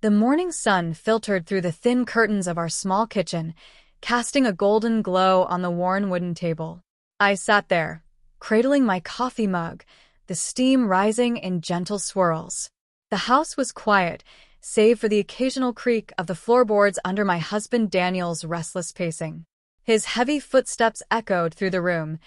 The morning sun filtered through the thin curtains of our small kitchen, casting a golden glow on the worn wooden table. I sat there, cradling my coffee mug, the steam rising in gentle swirls. The house was quiet, save for the occasional creak of the floorboards under my husband Daniel's restless pacing. His heavy footsteps echoed through the room,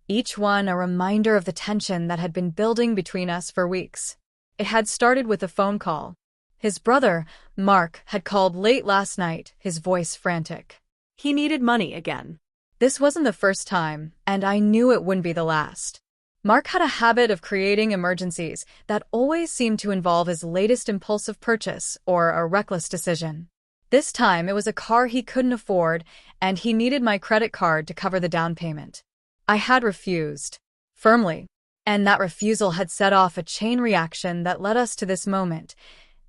each one a reminder of the tension that had been building between us for weeks. It had started with a phone call. His brother, Mark, had called late last night, his voice frantic. He needed money again. This wasn't the first time, and I knew it wouldn't be the last. Mark had a habit of creating emergencies that always seemed to involve his latest impulsive purchase or a reckless decision. This time, it was a car he couldn't afford, and he needed my credit card to cover the down payment. I had refused, firmly, and that refusal had set off a chain reaction that led us to this moment.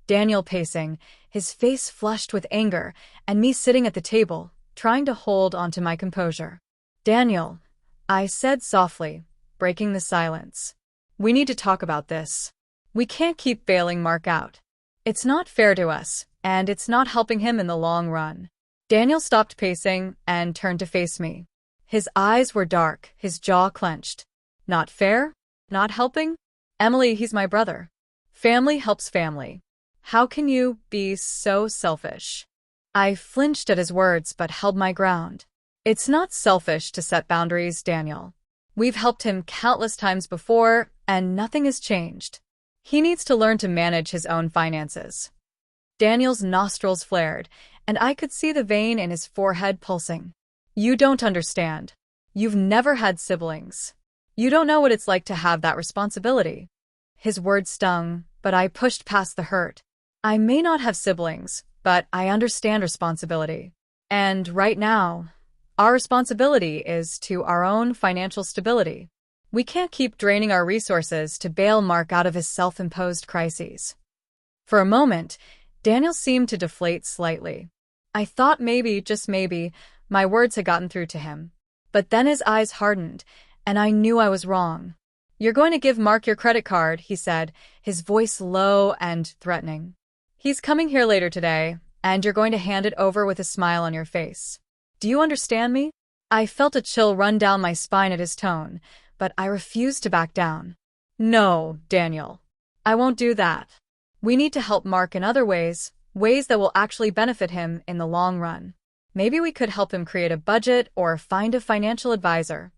Daniel pacing, his face flushed with anger, and me sitting at the table, trying to hold onto my composure. "Daniel," I said softly, breaking the silence. "We need to talk about this. We can't keep bailing Mark out. It's not fair to us, and it's not helping him in the long run." Daniel stopped pacing and turned to face me. His eyes were dark, his jaw clenched. "Not fair? Not helping? Emily, he's my brother. Family helps family. How can you be so selfish?" I flinched at his words but held my ground. "It's not selfish to set boundaries, Daniel. We've helped him countless times before, and nothing has changed. He needs to learn to manage his own finances." Daniel's nostrils flared, and I could see the vein in his forehead pulsing. "You don't understand. You've never had siblings. You don't know what it's like to have that responsibility." His words stung, but I pushed past the hurt. "I may not have siblings, but I understand responsibility. And right now, our responsibility is to our own financial stability. We can't keep draining our resources to bail Mark out of his self-imposed crises." For a moment, Daniel seemed to deflate slightly. I thought maybe, just maybe, my words had gotten through to him. But then his eyes hardened, and I knew I was wrong. "You're going to give Mark your credit card," he said, his voice low and threatening. "He's coming here later today, and you're going to hand it over with a smile on your face. Do you understand me?" I felt a chill run down my spine at his tone, but I refused to back down. "No, Daniel. I won't do that. We need to help Mark in other ways, ways that will actually benefit him in the long run. Maybe we could help him create a budget or find a financial advisor."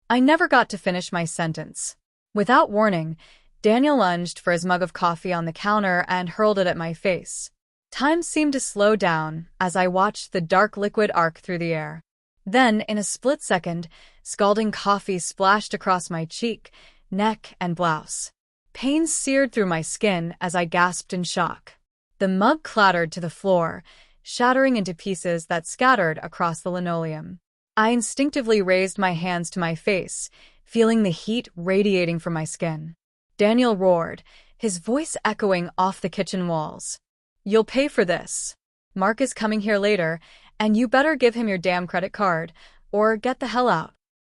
I never got to finish my sentence. Without warning, Daniel lunged for his mug of coffee on the counter and hurled it at my face. Time seemed to slow down as I watched the dark liquid arc through the air. Then, in a split second, scalding coffee splashed across my cheek, neck, and blouse. Pain seared through my skin as I gasped in shock. The mug clattered to the floor, shattering into pieces that scattered across the linoleum. I instinctively raised my hands to my face, feeling the heat radiating from my skin. Daniel roared, his voice echoing off the kitchen walls. "You'll pay for this. Mark is coming here later, and you better give him your damn credit card, or get the hell out."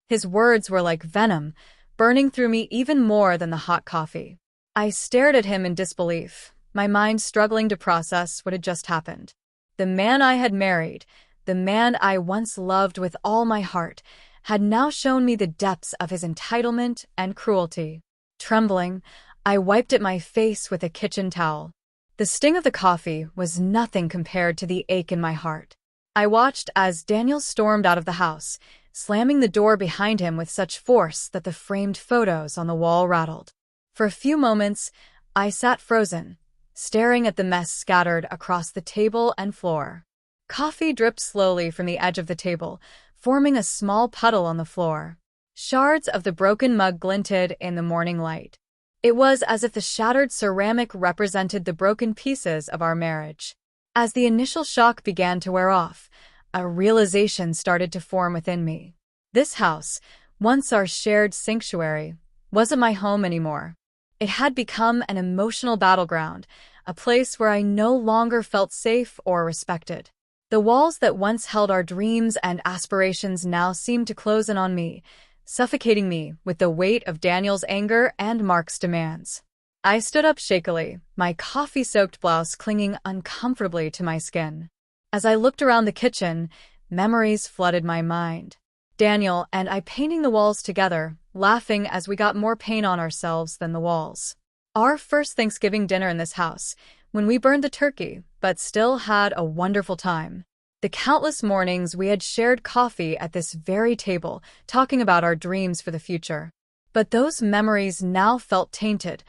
His words were like venom, burning through me even more than the hot coffee. I stared at him in disbelief, my mind struggling to process what had just happened. The man I had married, the man I once loved with all my heart, had now shown me the depths of his entitlement and cruelty. Trembling, I wiped at my face with a kitchen towel. The sting of the coffee was nothing compared to the ache in my heart. I watched as Daniel stormed out of the house, slamming the door behind him with such force that the framed photos on the wall rattled. For a few moments, I sat frozen, staring at the mess scattered across the table and floor. Coffee dripped slowly from the edge of the table, forming a small puddle on the floor. Shards of the broken mug glinted in the morning light. It was as if the shattered ceramic represented the broken pieces of our marriage. As the initial shock began to wear off, a realization started to form within me. This house, once our shared sanctuary, wasn't my home anymore. It had become an emotional battleground, a place where I no longer felt safe or respected. The walls that once held our dreams and aspirations now seemed to close in on me, suffocating me with the weight of Daniel's anger and Mark's demands. I stood up shakily, my coffee-soaked blouse clinging uncomfortably to my skin. As I looked around the kitchen, memories flooded my mind. Daniel and I painting the walls together, laughing as we got more paint on ourselves than the walls. Our first Thanksgiving dinner in this house, when we burned the turkey, but still had a wonderful time. The countless mornings we had shared coffee at this very table, talking about our dreams for the future. But those memories now felt tainted,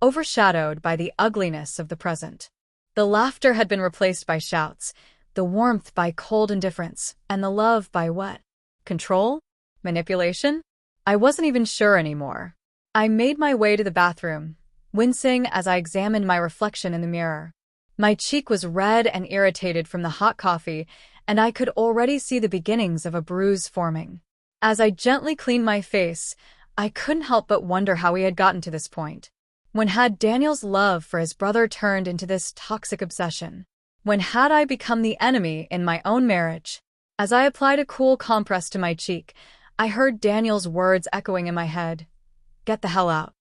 overshadowed by the ugliness of the present. The laughter had been replaced by shouts, the warmth by cold indifference, and the love by what? Control? Manipulation? I wasn't even sure anymore. I made my way to the bathroom, wincing as I examined my reflection in the mirror. My cheek was red and irritated from the hot coffee, and I could already see the beginnings of a bruise forming. As I gently cleaned my face, I couldn't help but wonder how we had gotten to this point. When had Daniel's love for his brother turned into this toxic obsession? When had I become the enemy in my own marriage? As I applied a cool compress to my cheek, I heard Daniel's words echoing in my head. Get the hell out.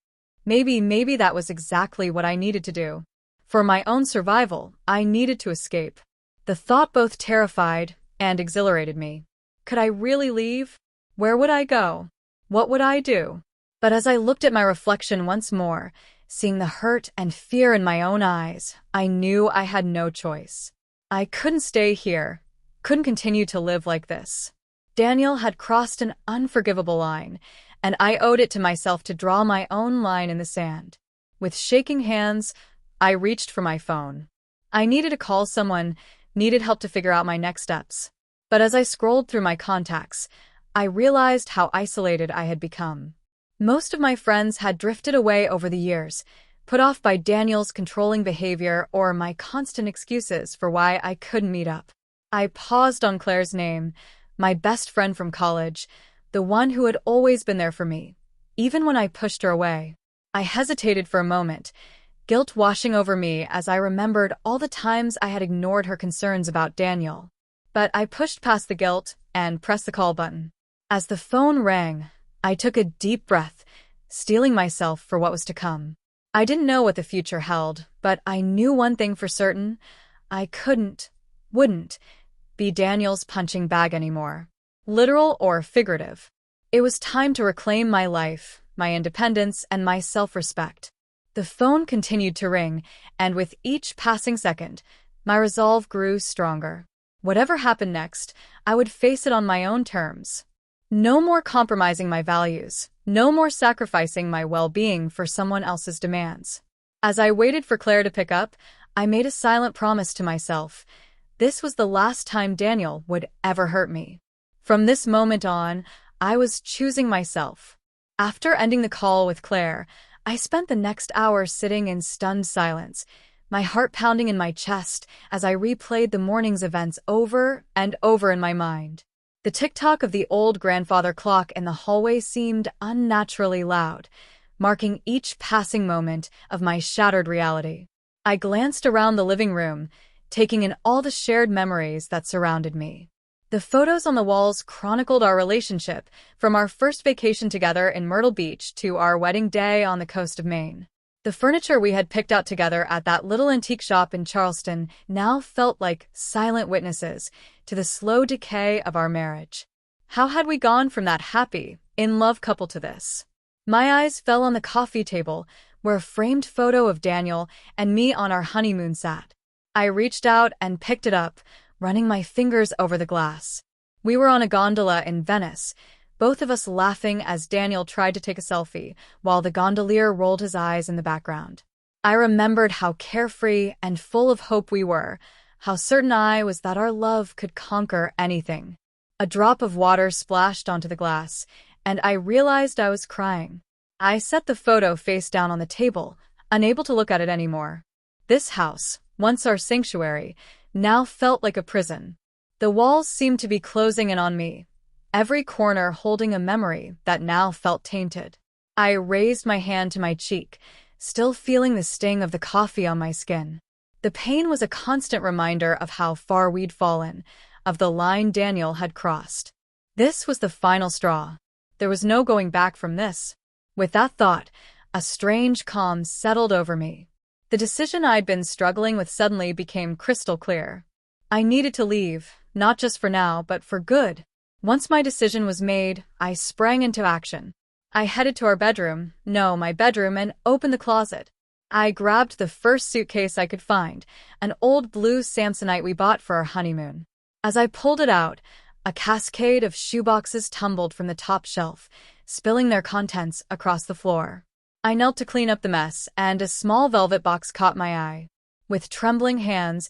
Maybe that was exactly what I needed to do. For my own survival, I needed to escape. The thought both terrified and exhilarated me. Could I really leave? Where would I go? What would I do? But as I looked at my reflection once more, seeing the hurt and fear in my own eyes, I knew I had no choice. I couldn't stay here, couldn't continue to live like this. Daniel had crossed an unforgivable line, and I owed it to myself to draw my own line in the sand. With shaking hands, I reached for my phone. I needed to call someone, needed help to figure out my next steps. But as I scrolled through my contacts, I realized how isolated I had become. Most of my friends had drifted away over the years, put off by Daniel's controlling behavior or my constant excuses for why I couldn't meet up. I paused on Claire's name, my best friend from college, the one who had always been there for me, even when I pushed her away. I hesitated for a moment, guilt washing over me as I remembered all the times I had ignored her concerns about Daniel. But I pushed past the guilt and pressed the call button. As the phone rang, I took a deep breath, steeling myself for what was to come. I didn't know what the future held, but I knew one thing for certain. I wouldn't, be Daniel's punching bag anymore. Literal or figurative. It was time to reclaim my life, my independence, and my self-respect. The phone continued to ring, and with each passing second, my resolve grew stronger. Whatever happened next, I would face it on my own terms. No more compromising my values, no more sacrificing my well-being for someone else's demands. As I waited for Claire to pick up, I made a silent promise to myself. This was the last time Daniel would ever hurt me. From this moment on, I was choosing myself. After ending the call with Claire, I spent the next hour sitting in stunned silence, my heart pounding in my chest as I replayed the morning's events over and over in my mind. The tick-tock of the old grandfather clock in the hallway seemed unnaturally loud, marking each passing moment of my shattered reality. I glanced around the living room, taking in all the shared memories that surrounded me. The photos on the walls chronicled our relationship, from our first vacation together in Myrtle Beach to our wedding day on the coast of Maine. The furniture we had picked out together at that little antique shop in Charleston now felt like silent witnesses to the slow decay of our marriage. How had we gone from that happy, in-love couple to this? My eyes fell on the coffee table, where a framed photo of Daniel and me on our honeymoon sat. I reached out and picked it up, running my fingers over the glass. We were on a gondola in Venice, both of us laughing as Daniel tried to take a selfie, while the gondolier rolled his eyes in the background. I remembered how carefree and full of hope we were, how certain I was that our love could conquer anything. A drop of water splashed onto the glass, and I realized I was crying. I set the photo face down on the table, unable to look at it anymore. This house, once our sanctuary, now felt like a prison. The walls seemed to be closing in on me, every corner holding a memory that now felt tainted. I raised my hand to my cheek, still feeling the sting of the coffee on my skin. The pain was a constant reminder of how far we'd fallen, of the line Daniel had crossed. This was the final straw. There was no going back from this. With that thought, A strange calm settled over me. The decision I'd been struggling with suddenly became crystal clear. I needed to leave, not just for now, but for good. Once my decision was made, I sprang into action. I headed to my bedroom, and opened the closet. I grabbed the first suitcase I could find, an old blue Samsonite we bought for our honeymoon. As I pulled it out, a cascade of shoeboxes tumbled from the top shelf, spilling their contents across the floor. I knelt to clean up the mess, and a small velvet box caught my eye. With trembling hands,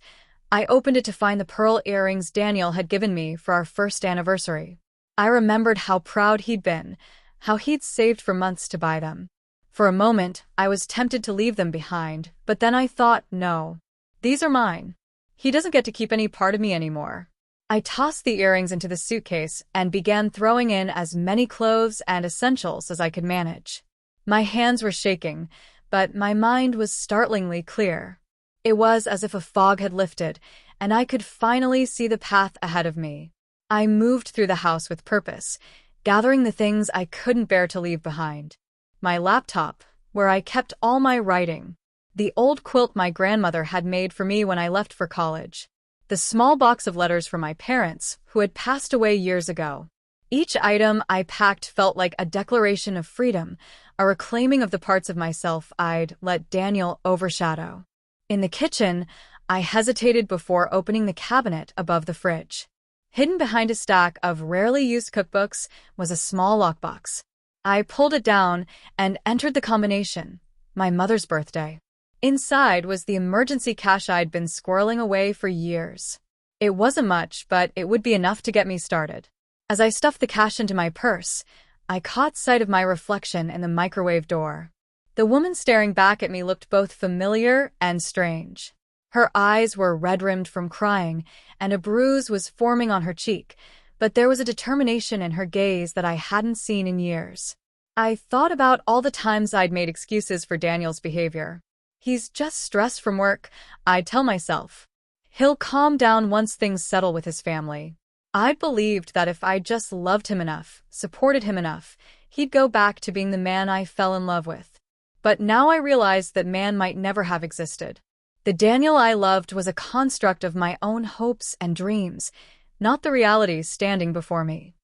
I opened it to find the pearl earrings Daniel had given me for our first anniversary. I remembered how proud he'd been, how he'd saved for months to buy them. For a moment, I was tempted to leave them behind, but then I thought, no. These are mine. He doesn't get to keep any part of me anymore. I tossed the earrings into the suitcase and began throwing in as many clothes and essentials as I could manage. My hands were shaking, but my mind was startlingly clear. It was as if a fog had lifted, and I could finally see the path ahead of me. I moved through the house with purpose, gathering the things I couldn't bear to leave behind. My laptop, where I kept all my writing. The old quilt my grandmother had made for me when I left for college. The small box of letters from my parents, who had passed away years ago. Each item I packed felt like a declaration of freedom, a reclaiming of the parts of myself I'd let Daniel overshadow. In the kitchen, I hesitated before opening the cabinet above the fridge. Hidden behind a stack of rarely used cookbooks was a small lockbox. I pulled it down and entered the combination, my mother's birthday. Inside was the emergency cash I'd been squirreling away for years. It wasn't much, but it would be enough to get me started. As I stuffed the cash into my purse, I caught sight of my reflection in the microwave door. The woman staring back at me looked both familiar and strange. Her eyes were red-rimmed from crying, and a bruise was forming on her cheek, but there was a determination in her gaze that I hadn't seen in years. I thought about all the times I'd made excuses for Daniel's behavior. He's just stressed from work, I'd tell myself. He'll calm down once things settle with his family. I believed that if I just loved him enough, supported him enough, he'd go back to being the man I fell in love with. But now I realized that man might never have existed. The Daniel I loved was a construct of my own hopes and dreams, not the reality standing before me.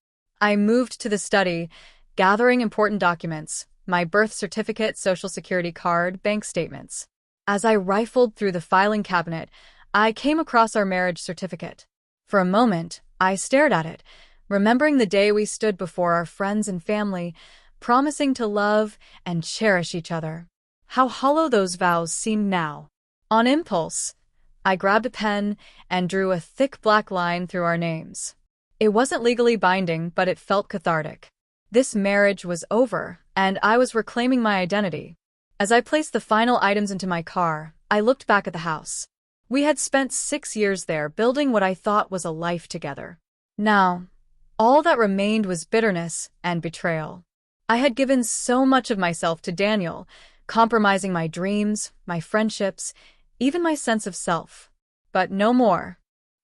I moved to the study, gathering important documents, my birth certificate, social security card, bank statements. As I rifled through the filing cabinet, I came across our marriage certificate. For a moment, I stared at it, remembering the day we stood before our friends and family, promising to love and cherish each other. How hollow those vows seemed now. On impulse, I grabbed a pen and drew a thick black line through our names. It wasn't legally binding, but it felt cathartic. This marriage was over, and I was reclaiming my identity. As I placed the final items into my car, I looked back at the house. We had spent 6 years there building what I thought was a life together. Now, all that remained was bitterness and betrayal. I had given so much of myself to Daniel, compromising my dreams, my friendships, even my sense of self. But no more.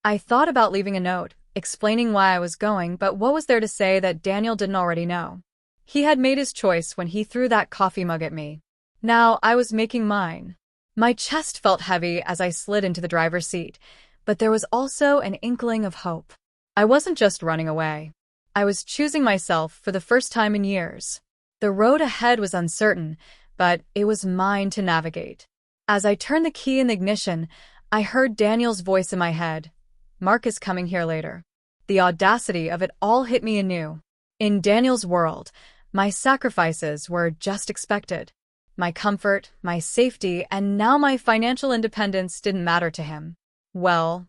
I thought about leaving a note, explaining why I was going, but what was there to say that Daniel didn't already know? He had made his choice when he threw that coffee mug at me. Now I was making mine. My chest felt heavy as I slid into the driver's seat, but there was also an inkling of hope. I wasn't just running away. I was choosing myself for the first time in years. The road ahead was uncertain, but it was mine to navigate. As I turned the key in the ignition, I heard Daniel's voice in my head. "Mark is coming here later." The audacity of it all hit me anew. In Daniel's world, my sacrifices were just expected. My comfort, my safety, and now my financial independence didn't matter to him. Well,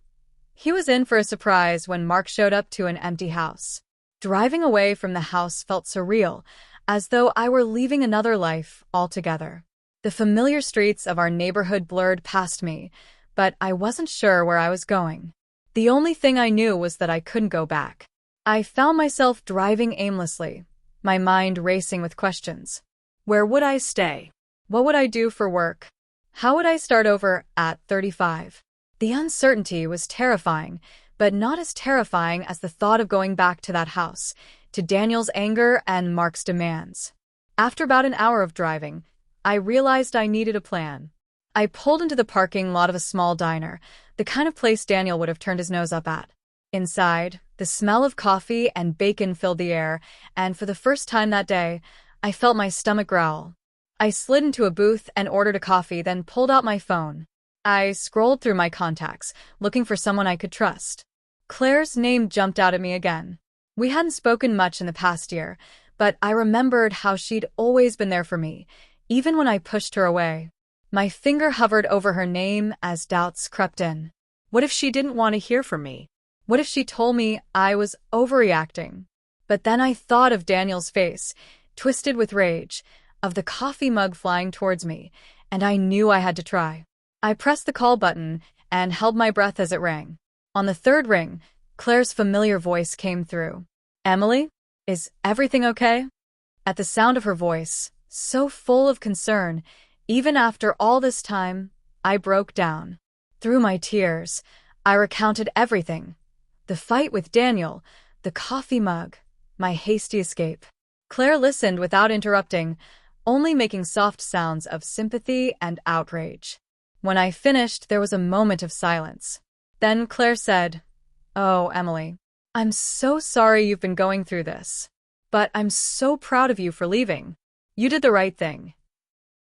he was in for a surprise when Mark showed up to an empty house. Driving away from the house felt surreal, as though I were leaving another life altogether. The familiar streets of our neighborhood blurred past me, but I wasn't sure where I was going. The only thing I knew was that I couldn't go back. I found myself driving aimlessly, my mind racing with questions. Where would I stay? What would I do for work? How would I start over at 35? The uncertainty was terrifying, but not as terrifying as the thought of going back to that house, to Daniel's anger and Mark's demands. After about an hour of driving, I realized I needed a plan. I pulled into the parking lot of a small diner, the kind of place Daniel would have turned his nose up at. Inside, the smell of coffee and bacon filled the air, and for the first time that day, I felt my stomach growl. I slid into a booth and ordered a coffee, then pulled out my phone. I scrolled through my contacts, looking for someone I could trust. Claire's name jumped out at me again. We hadn't spoken much in the past year, but I remembered how she'd always been there for me, even when I pushed her away. My finger hovered over her name as doubts crept in. What if she didn't want to hear from me? What if she told me I was overreacting? But then I thought of Daniel's face, twisted with rage, of the coffee mug flying towards me, and I knew I had to try. I pressed the call button and held my breath as it rang. On the third ring, Claire's familiar voice came through. "Emily? Is everything okay?" At the sound of her voice, so full of concern, even after all this time, I broke down. Through my tears, I recounted everything. The fight with Daniel, the coffee mug, my hasty escape. Claire listened without interrupting, only making soft sounds of sympathy and outrage. When I finished, there was a moment of silence. Then Claire said, "Oh, Emily, I'm so sorry you've been going through this. But I'm so proud of you for leaving. You did the right thing."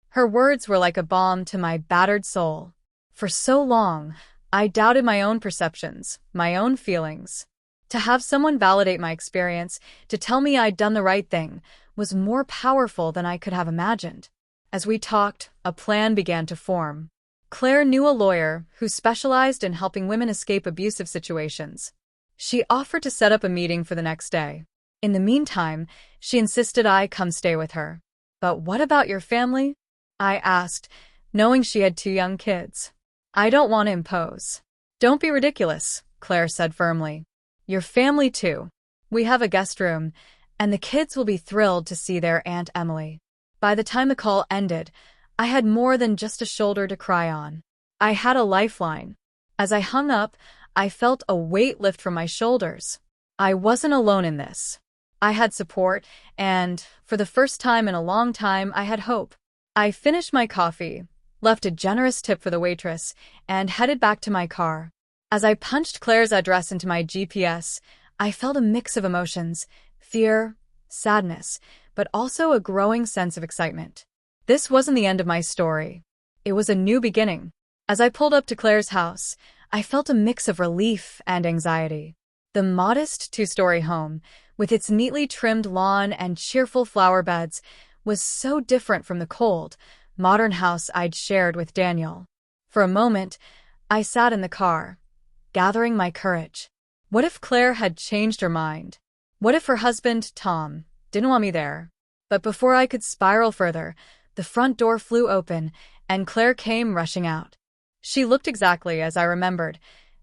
Her words were like a balm to my battered soul. For so long, I doubted my own perceptions, my own feelings. To have someone validate my experience, to tell me I'd done the right thing, was more powerful than I could have imagined. As we talked, a plan began to form. Claire knew a lawyer who specialized in helping women escape abusive situations. She offered to set up a meeting for the next day. In the meantime, she insisted I come stay with her. "But what about your family?" I asked, knowing she had 2 young kids. "I don't want to impose." "Don't be ridiculous," Claire said firmly. "Your family too. We have a guest room, and the kids will be thrilled to see their Aunt Emily." By the time the call ended, I had more than just a shoulder to cry on. I had a lifeline. As I hung up, I felt a weight lift from my shoulders. I wasn't alone in this. I had support, and, for the first time in a long time, I had hope. I finished my coffee, left a generous tip for the waitress, and headed back to my car. As I punched Claire's address into my GPS, I felt a mix of emotions: fear, sadness, but also a growing sense of excitement. This wasn't the end of my story. It was a new beginning. As I pulled up to Claire's house, I felt a mix of relief and anxiety. The modest 2-story home, with its neatly trimmed lawn and cheerful flower beds, was so different from the cold, modern house I'd shared with Daniel. For a moment, I sat in the car, gathering my courage. What if Claire had changed her mind? What if her husband, Tom, didn't want me there? But before I could spiral further, the front door flew open, and Claire came rushing out. She looked exactly as I remembered: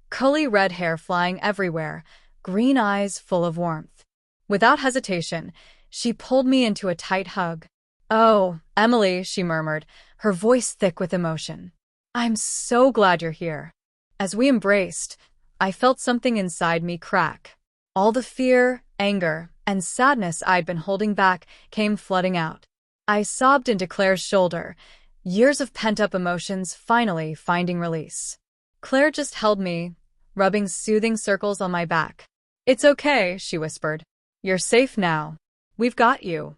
curly red hair flying everywhere, green eyes full of warmth. Without hesitation, she pulled me into a tight hug. "Oh, Emily," she murmured, her voice thick with emotion. "I'm so glad you're here." As we embraced, I felt something inside me crack. All the fear, anger, and sadness I'd been holding back came flooding out. I sobbed into Claire's shoulder, years of pent-up emotions finally finding release. Claire just held me, rubbing soothing circles on my back. "It's okay," she whispered. "You're safe now. We've got you."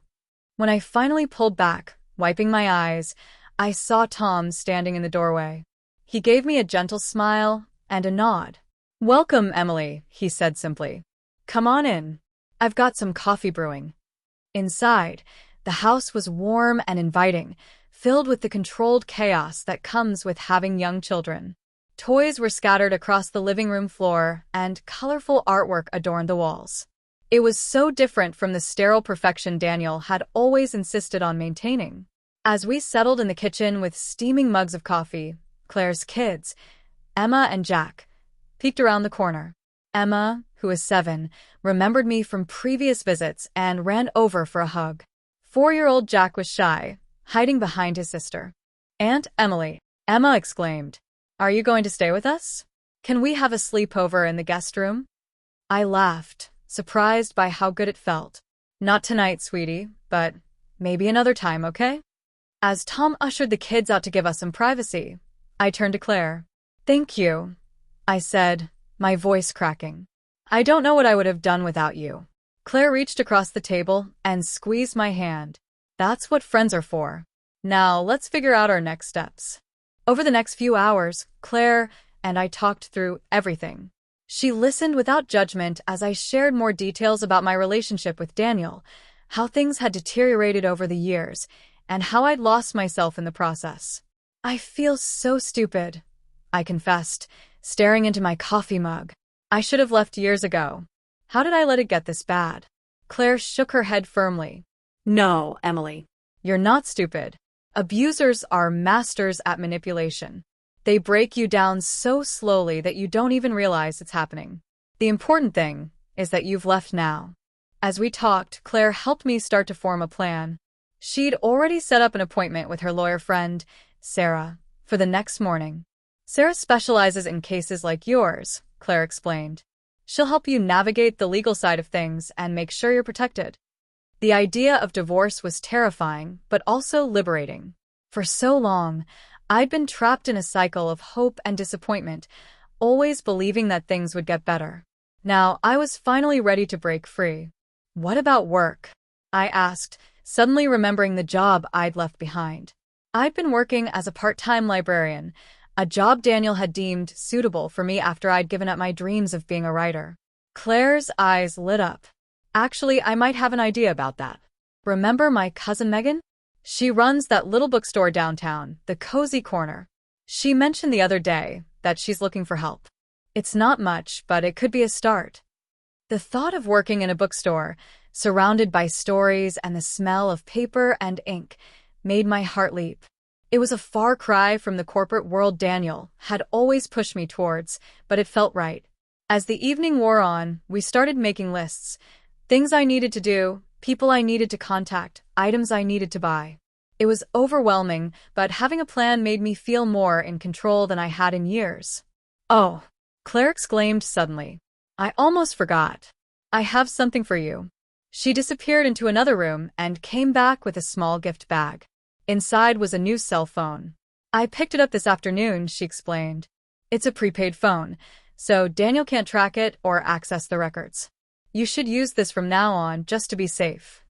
When I finally pulled back, wiping my eyes, I saw Tom standing in the doorway. He gave me a gentle smile and a nod. "Welcome, Emily," he said simply. "Come on in. I've got some coffee brewing." Inside, the house was warm and inviting, filled with the controlled chaos that comes with having young children. Toys were scattered across the living room floor, and colorful artwork adorned the walls. It was so different from the sterile perfection Daniel had always insisted on maintaining. As we settled in the kitchen with steaming mugs of coffee, Claire's kids, Emma and Jack, peeked around the corner. Emma, who was 7, remembered me from previous visits and ran over for a hug. 4-year-old Jack was shy, hiding behind his sister. "Aunt Emily," Emma exclaimed. "Are you going to stay with us? Can we have a sleepover in the guest room?" I laughed, surprised by how good it felt. "Not tonight, sweetie, but maybe another time, okay?" As Tom ushered the kids out to give us some privacy, I turned to Claire. "Thank you," I said, my voice cracking. "I don't know what I would have done without you." Claire reached across the table and squeezed my hand. "That's what friends are for. Now, let's figure out our next steps." Over the next few hours, Claire and I talked through everything. She listened without judgment as I shared more details about my relationship with Daniel, how things had deteriorated over the years, and how I'd lost myself in the process. "I feel so stupid," I confessed, staring into my coffee mug. "I should have left years ago. How did I let it get this bad?" Claire shook her head firmly. No, Emily. "You're not stupid. Abusers are masters at manipulation. They break you down so slowly that you don't even realize it's happening. The important thing is that you've left now." As we talked, Claire helped me start to form a plan. She'd already set up an appointment with her lawyer friend, Sarah, for the next morning. "Sarah specializes in cases like yours," Claire explained. "She'll help you navigate the legal side of things and make sure you're protected." The idea of divorce was terrifying, but also liberating. For so long, I'd been trapped in a cycle of hope and disappointment, always believing that things would get better. Now, I was finally ready to break free. "What about work?" I asked, suddenly remembering the job I'd left behind. I'd been working as a part-time librarian, a job Daniel had deemed suitable for me after I'd given up my dreams of being a writer. Claire's eyes lit up. "Actually, I might have an idea about that. Remember my cousin Megan? She runs that little bookstore downtown, the Cozy Corner. She mentioned the other day that she's looking for help. It's not much, but it could be a start." The thought of working in a bookstore, surrounded by stories and the smell of paper and ink, made my heart leap. It was a far cry from the corporate world Daniel had always pushed me towards, but it felt right. As the evening wore on, we started making lists. Things I needed to do, people I needed to contact, items I needed to buy. It was overwhelming, but having a plan made me feel more in control than I had in years. "Oh," Claire exclaimed suddenly. "I almost forgot. I have something for you." She disappeared into another room and came back with a small gift bag. Inside was a new cell phone. "I picked it up this afternoon," she explained. "It's a prepaid phone, so Daniel can't track it or access the records. You should use this from now on just to be safe."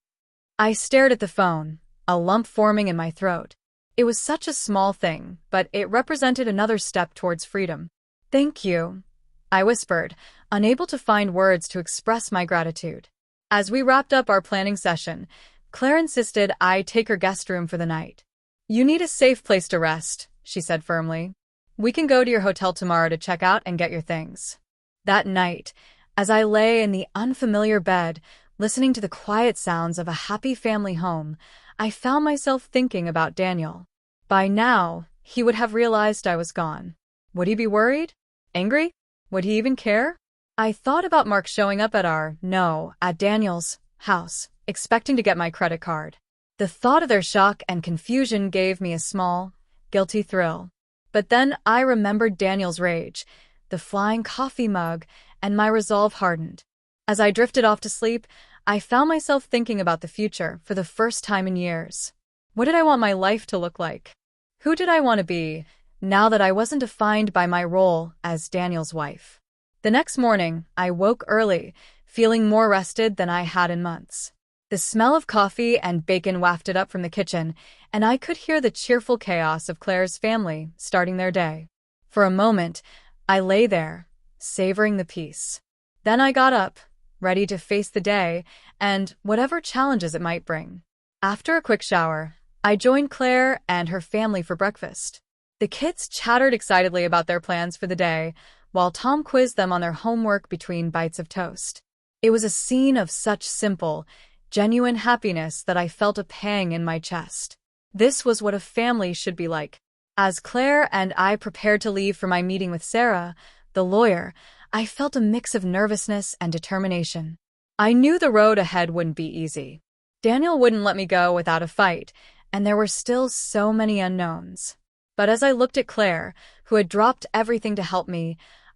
I stared at the phone, a lump forming in my throat. It was such a small thing, but it represented another step towards freedom. "Thank you," I whispered, unable to find words to express my gratitude. As we wrapped up our planning session, Claire insisted I take her guest room for the night. "You need a safe place to rest," she said firmly. "We can go to your hotel tomorrow to check out and get your things." That night, as I lay in the unfamiliar bed, listening to the quiet sounds of a happy family home, I found myself thinking about Daniel. By now, he would have realized I was gone. Would he be worried? Angry? Would he even care? I thought about Mark showing up at Daniel's house, expecting to get my credit card. The thought of their shock and confusion gave me a small, guilty thrill. But then I remembered Daniel's rage, the flying coffee mug, and my resolve hardened. As I drifted off to sleep, I found myself thinking about the future for the first time in years. What did I want my life to look like? Who did I want to be, now that I wasn't defined by my role as Daniel's wife? The next morning, I woke early, feeling more rested than I had in months. The smell of coffee and bacon wafted up from the kitchen, and I could hear the cheerful chaos of Claire's family starting their day. For a moment, I lay there, savoring the peace. Then I got up, ready to face the day and whatever challenges it might bring. After a quick shower, I joined Claire and her family for breakfast. The kids chattered excitedly about their plans for the day, while Tom quizzed them on their homework between bites of toast. It was a scene of such simple, genuine happiness that I felt a pang in my chest. This was what a family should be like. As Claire and I prepared to leave for my meeting with Sarah, the lawyer, I felt a mix of nervousness and determination. I knew the road ahead wouldn't be easy. Daniel wouldn't let me go without a fight, and there were still so many unknowns. But as I looked at Claire, who had dropped everything to help me,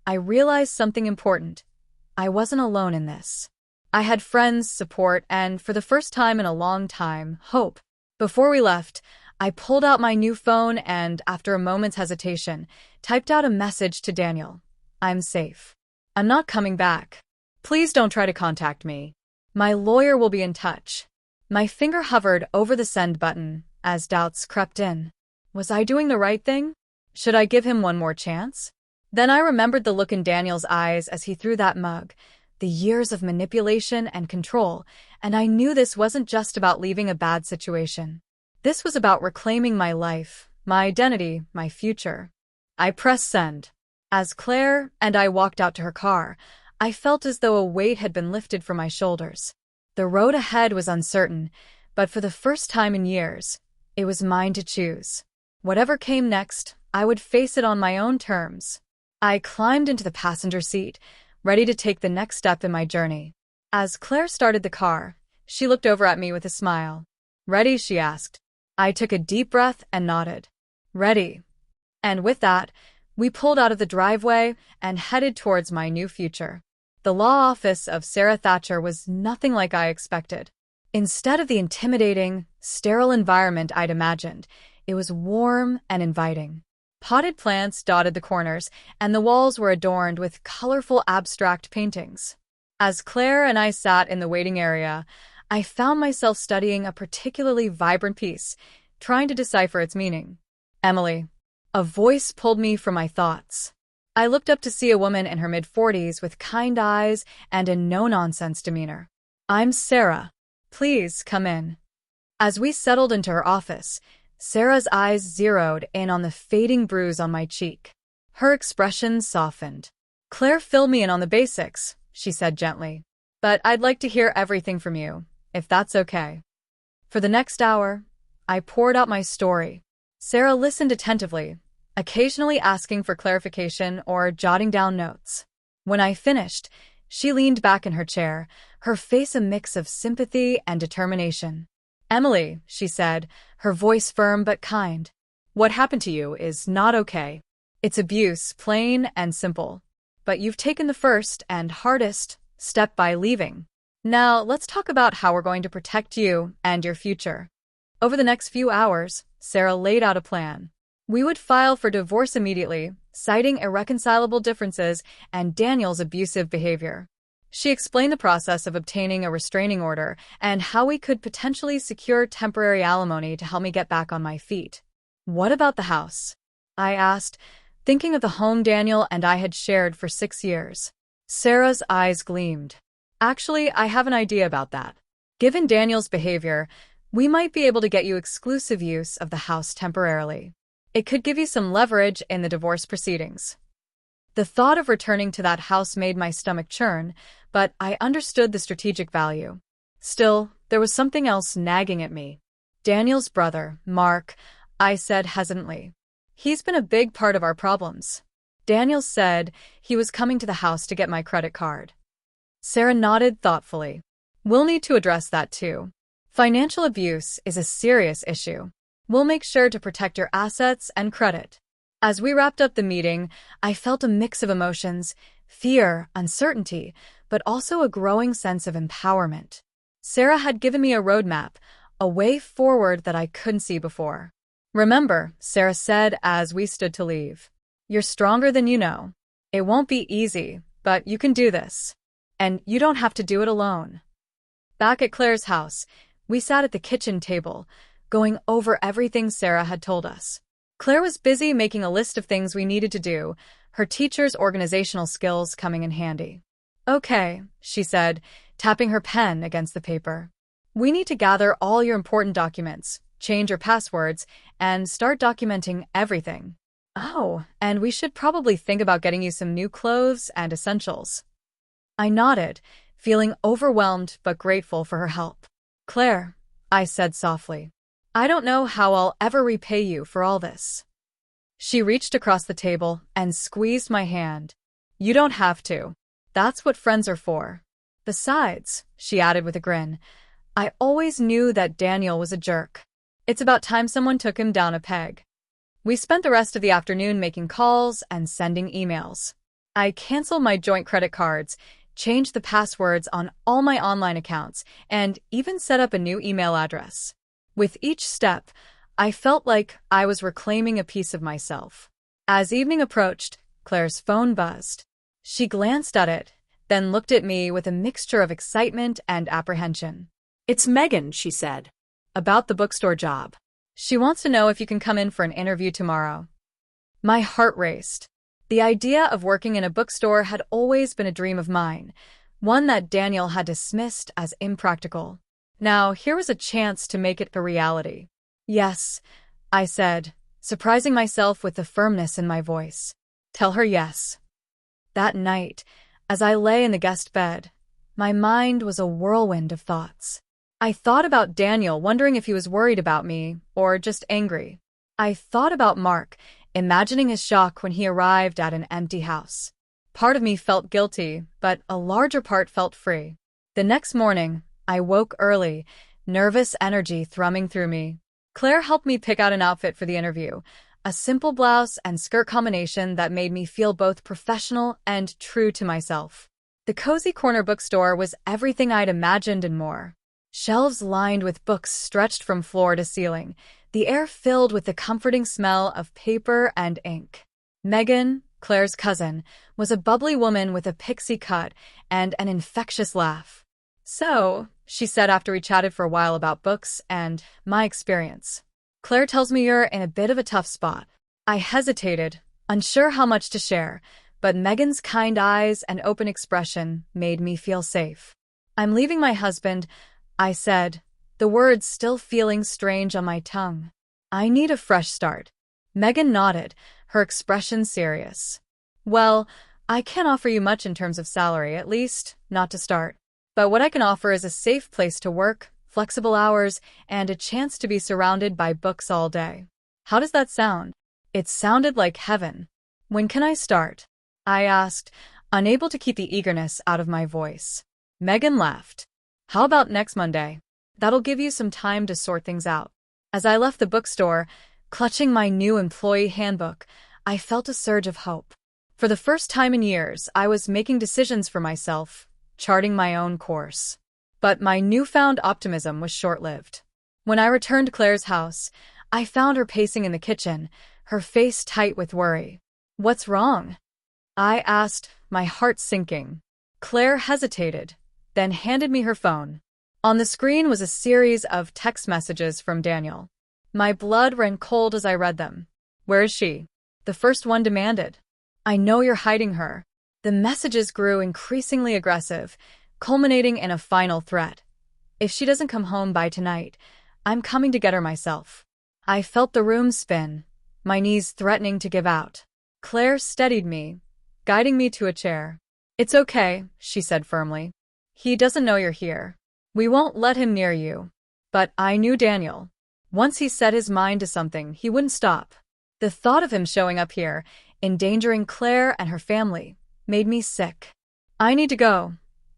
I realized something important. I wasn't alone in this. I had friends, support, and, for the first time in a long time, hope. Before we left, I pulled out my new phone and, after a moment's hesitation, typed out a message to Daniel. I'm safe. I'm not coming back. Please don't try to contact me. My lawyer will be in touch. My finger hovered over the send button as doubts crept in. Was I doing the right thing? Should I give him one more chance? Then I remembered the look in Daniel's eyes as he threw that mug, the years of manipulation and control, and I knew this wasn't just about leaving a bad situation. This was about reclaiming my life, my identity, my future. I pressed send. As Claire and I walked out to her car, I felt as though a weight had been lifted from my shoulders. The road ahead was uncertain, but for the first time in years, it was mine to choose. Whatever came next, I would face it on my own terms. I climbed into the passenger seat, ready to take the next step in my journey. As Claire started the car, she looked over at me with a smile. Ready? She asked. I took a deep breath and nodded. Ready. And with that, we pulled out of the driveway and headed towards my new future. The law office of Sarah Thatcher was nothing like I expected. Instead of the intimidating, sterile environment I'd imagined, it was warm and inviting. Potted plants dotted the corners, and the walls were adorned with colorful abstract paintings. As Claire and I sat in the waiting area, I found myself studying a particularly vibrant piece, trying to decipher its meaning. Emily. A voice pulled me from my thoughts. I looked up to see a woman in her mid-40s with kind eyes and a no-nonsense demeanor. I'm Sarah. Please come in. As we settled into her office, Sarah's eyes zeroed in on the fading bruise on my cheek. Her expression softened. Claire, fill me in on the basics, she said gently. But I'd like to hear everything from you, if that's okay. For the next hour, I poured out my story. Sarah listened attentively, occasionally asking for clarification or jotting down notes. When I finished, she leaned back in her chair, her face a mix of sympathy and determination. Emily, she said, her voice firm but kind. What happened to you is not okay. It's abuse, plain and simple. But you've taken the first and hardest step by leaving. Now, let's talk about how we're going to protect you and your future. Over the next few hours, Sarah laid out a plan. We would file for divorce immediately, citing irreconcilable differences and Daniel's abusive behavior. She explained the process of obtaining a restraining order and how we could potentially secure temporary alimony to help me get back on my feet. What about the house? I asked, thinking of the home Daniel and I had shared for 6 years. Sarah's eyes gleamed. Actually, I have an idea about that. Given Daniel's behavior, we might be able to get you exclusive use of the house temporarily. It could give you some leverage in the divorce proceedings. The thought of returning to that house made my stomach churn, but I understood the strategic value. Still, there was something else nagging at me. Daniel's brother, Mark, I said hesitantly. He's been a big part of our problems. Daniel said he was coming to the house to get my credit card. Sarah nodded thoughtfully. We'll need to address that too. Financial abuse is a serious issue. We'll make sure to protect your assets and credit. As we wrapped up the meeting, I felt a mix of emotions, fear, uncertainty, but also a growing sense of empowerment. Sarah had given me a roadmap, a way forward that I couldn't see before. Remember, Sarah said as we stood to leave, you're stronger than you know. It won't be easy, but you can do this. And you don't have to do it alone. Back at Claire's house, we sat at the kitchen table, going over everything Sarah had told us. Claire was busy making a list of things we needed to do, her teacher's organizational skills coming in handy. Okay, she said, tapping her pen against the paper. We need to gather all your important documents, change your passwords, and start documenting everything. Oh, and we should probably think about getting you some new clothes and essentials. I nodded, feeling overwhelmed but grateful for her help. Claire, I said softly, I don't know how I'll ever repay you for all this. She reached across the table and squeezed my hand. You don't have to. That's what friends are for. Besides, she added with a grin, I always knew that Daniel was a jerk. It's about time someone took him down a peg. We spent the rest of the afternoon making calls and sending emails. I canceled my joint credit cards, changed the passwords on all my online accounts, and even set up a new email address. With each step, I felt like I was reclaiming a piece of myself. As evening approached, Claire's phone buzzed. She glanced at it, then looked at me with a mixture of excitement and apprehension. It's Megan, she said. About the bookstore job. She wants to know if you can come in for an interview tomorrow. My heart raced. The idea of working in a bookstore had always been a dream of mine, one that Daniel had dismissed as impractical. Now, here was a chance to make it a reality. Yes, I said, surprising myself with the firmness in my voice. Tell her yes. That night, as I lay in the guest bed, my mind was a whirlwind of thoughts. I thought about Daniel, wondering if he was worried about me or just angry. I thought about Mark, imagining his shock when he arrived at an empty house. Part of me felt guilty, but a larger part felt free. The next morning, I woke early, nervous energy thrumming through me. Claire helped me pick out an outfit for the interview, a simple blouse and skirt combination that made me feel both professional and true to myself. The cozy corner bookstore was everything I'd imagined and more. Shelves lined with books stretched from floor to ceiling, the air filled with the comforting smell of paper and ink. Megan, Claire's cousin, was a bubbly woman with a pixie cut and an infectious laugh. So, she said after we chatted for a while about books and my experience. Claire tells me you're in a bit of a tough spot. I hesitated, unsure how much to share, but Megan's kind eyes and open expression made me feel safe. I'm leaving my husband, I said, the words still feeling strange on my tongue. I need a fresh start. Megan nodded, her expression serious. Well, I can't offer you much in terms of salary, at least, not to start. But what I can offer is a safe place to work, flexible hours, and a chance to be surrounded by books all day. How does that sound? It sounded like heaven. When can I start? I asked, unable to keep the eagerness out of my voice. Megan laughed. How about next Monday? That'll give you some time to sort things out. As I left the bookstore, clutching my new employee handbook, I felt a surge of hope. For the first time in years, I was making decisions for myself, charting my own course. But my newfound optimism was short-lived. When I returned to Claire's house, I found her pacing in the kitchen, her face tight with worry. What's wrong? I asked, my heart sinking. Claire hesitated, then handed me her phone. On the screen was a series of text messages from Daniel. My blood ran cold as I read them. Where is she? The first one demanded. I know you're hiding her. The messages grew increasingly aggressive, culminating in a final threat. If she doesn't come home by tonight, I'm coming to get her myself. I felt the room spin, my knees threatening to give out. Claire steadied me, guiding me to a chair. It's okay, she said firmly. He doesn't know you're here. We won't let him near you. But I knew Daniel. Once he set his mind to something, he wouldn't stop. The thought of him showing up here, endangering Claire and her family, made me sick. I need to go,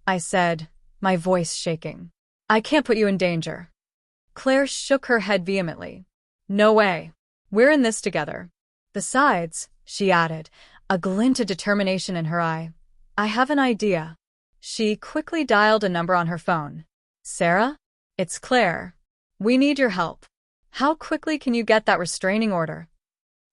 I said, my voice shaking. I can't put you in danger. Claire shook her head vehemently. No way. We're in this together. Besides, she added, a glint of determination in her eye, I have an idea. She quickly dialed a number on her phone. Sarah? It's Claire. We need your help. How quickly can you get that restraining order?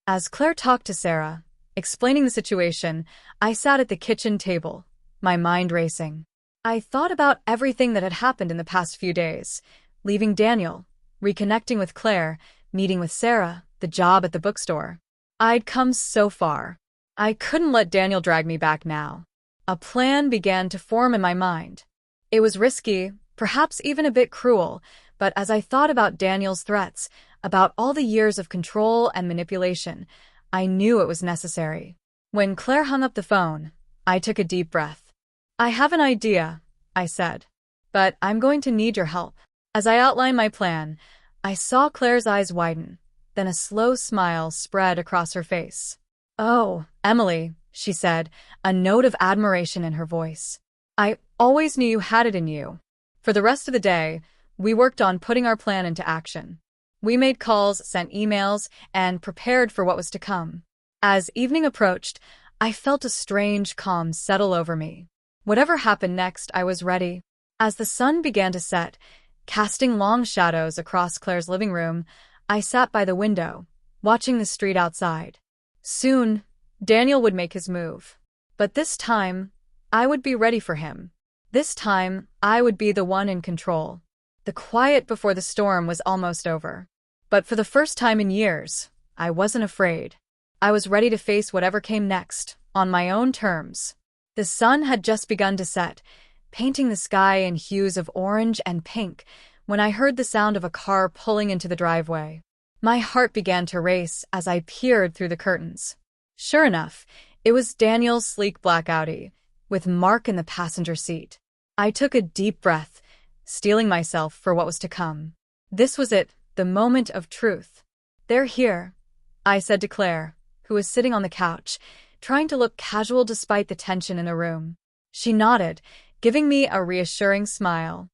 As Claire talked to Sarah, explaining the situation, I sat at the kitchen table, my mind racing. I thought about everything that had happened in the past few days, leaving Daniel, reconnecting with Claire, meeting with Sarah, the job at the bookstore. I'd come so far. I couldn't let Daniel drag me back now. A plan began to form in my mind. It was risky, perhaps even a bit cruel, but as I thought about Daniel's threats, about all the years of control and manipulation, I knew it was necessary. When Claire hung up the phone, I took a deep breath. I have an idea, I said, but I'm going to need your help. As I outlined my plan, I saw Claire's eyes widen, then a slow smile spread across her face. Oh, Emily, she said, a note of admiration in her voice. I always knew you had it in you. For the rest of the day, we worked on putting our plan into action. We made calls, sent emails, and prepared for what was to come. As evening approached, I felt a strange calm settle over me. Whatever happened next, I was ready. As the sun began to set, casting long shadows across Claire's living room, I sat by the window, watching the street outside. Soon, Daniel would make his move. But this time, I would be ready for him. This time, I would be the one in control. The quiet before the storm was almost over. But for the first time in years, I wasn't afraid. I was ready to face whatever came next, on my own terms. The sun had just begun to set, painting the sky in hues of orange and pink, when I heard the sound of a car pulling into the driveway. My heart began to race as I peered through the curtains. Sure enough, it was Daniel's sleek black Audi, with Mark in the passenger seat. I took a deep breath, steeling myself for what was to come. This was it, the moment of truth. "They're here," I said to Claire, who was sitting on the couch, trying to look casual despite the tension in the room. She nodded, giving me a reassuring smile.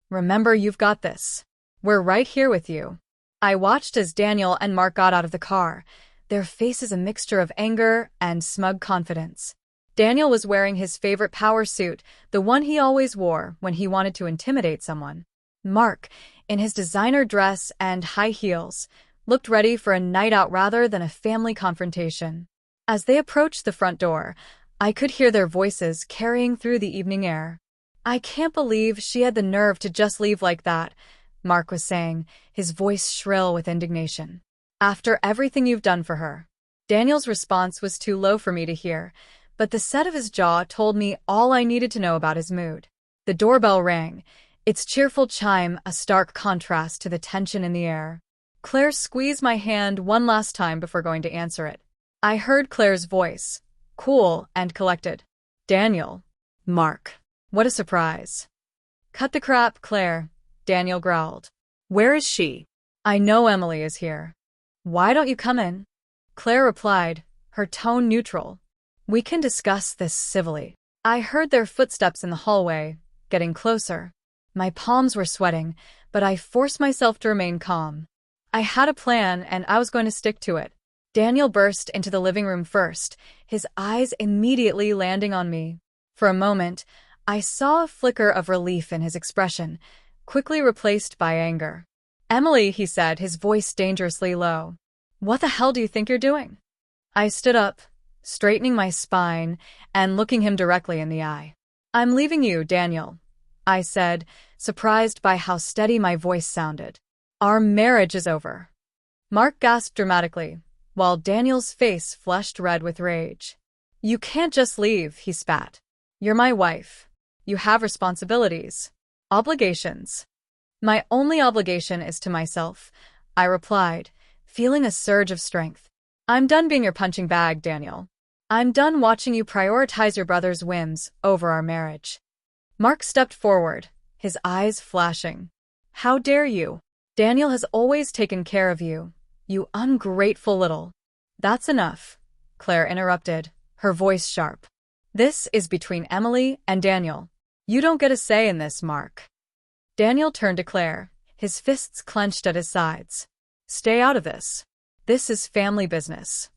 "Remember, you've got this. We're right here with you." I watched as Daniel and Mark got out of the car, their faces a mixture of anger and smug confidence. Daniel was wearing his favorite power suit, the one he always wore when he wanted to intimidate someone. Mark, in his designer dress and high heels, looked ready for a night out rather than a family confrontation. As they approached the front door, I could hear their voices carrying through the evening air. "I can't believe she had the nerve to just leave like that," Mark was saying, his voice shrill with indignation. "After everything you've done for her." Daniel's response was too low for me to hear, but the set of his jaw told me all I needed to know about his mood. The doorbell rang, its cheerful chime a stark contrast to the tension in the air. Claire squeezed my hand one last time before going to answer it. I heard Claire's voice, cool and collected. "Daniel." "Mark." "What a surprise." "Cut the crap, Claire," Daniel growled. "Where is she?" "I know Emily is here." "Why don't you come in?" Claire replied, her tone neutral. "We can discuss this civilly." I heard their footsteps in the hallway, getting closer. My palms were sweating, but I forced myself to remain calm. I had a plan, and I was going to stick to it. Daniel burst into the living room first, his eyes immediately landing on me. For a moment, I saw a flicker of relief in his expression, quickly replaced by anger. "Emily," he said, his voice dangerously low. "What the hell do you think you're doing?" I stood up, straightening my spine and looking him directly in the eye. "I'm leaving you, Daniel," I said, surprised by how steady my voice sounded. "Our marriage is over." Mark gasped dramatically, while Daniel's face flushed red with rage. "You can't just leave," he spat. "You're my wife. You have responsibilities. Obligations." "My only obligation is to myself," I replied, feeling a surge of strength. "I'm done being your punching bag, Daniel. I'm done watching you prioritize your brother's whims over our marriage." Mark stepped forward, his eyes flashing. "How dare you? Daniel has always taken care of you, you ungrateful little—" "That's enough," Claire interrupted, her voice sharp. "This is between Emily and Daniel. You don't get a say in this, Mark." Daniel turned to Claire, his fists clenched at his sides. "Stay out of this. This is family business."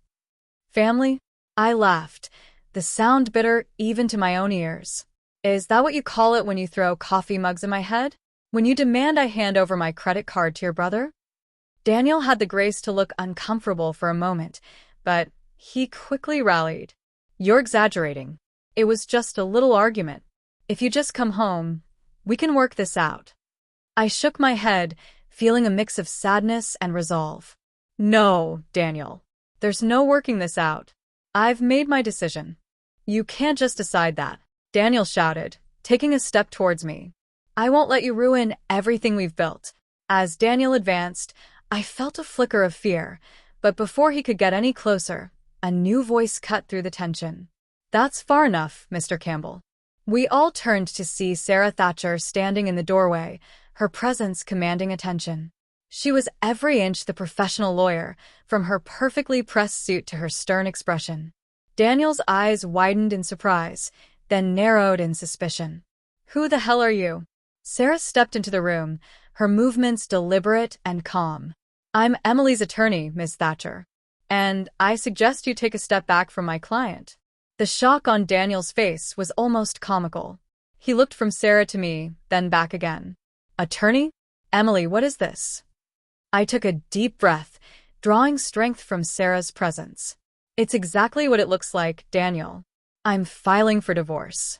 "Family?" I laughed, the sound bitter even to my own ears. "Is that what you call it when you throw coffee mugs in my head? When you demand I hand over my credit card to your brother?" Daniel had the grace to look uncomfortable for a moment, but he quickly rallied. "You're exaggerating. It was just a little argument. If you just come home, we can work this out." I shook my head, feeling a mix of sadness and resolve. "No, Daniel. There's no working this out. I've made my decision." "You can't just decide that," Daniel shouted, taking a step towards me. "I won't let you ruin everything we've built." As Daniel advanced, I felt a flicker of fear, but before he could get any closer, a new voice cut through the tension. "That's far enough, Mr. Campbell." We all turned to see Sarah Thatcher standing in the doorway, her presence commanding attention. She was every inch the professional lawyer, from her perfectly pressed suit to her stern expression. Daniel's eyes widened in surprise, then narrowed in suspicion. "Who the hell are you?" Sarah stepped into the room, her movements deliberate and calm. "I'm Emily's attorney, Miss Thatcher. And I suggest you take a step back from my client." The shock on Daniel's face was almost comical. He looked from Sarah to me, then back again. "Attorney? Emily, what is this?" I took a deep breath, drawing strength from Sarah's presence. It's exactly what it looks like, Daniel. I'm filing for divorce.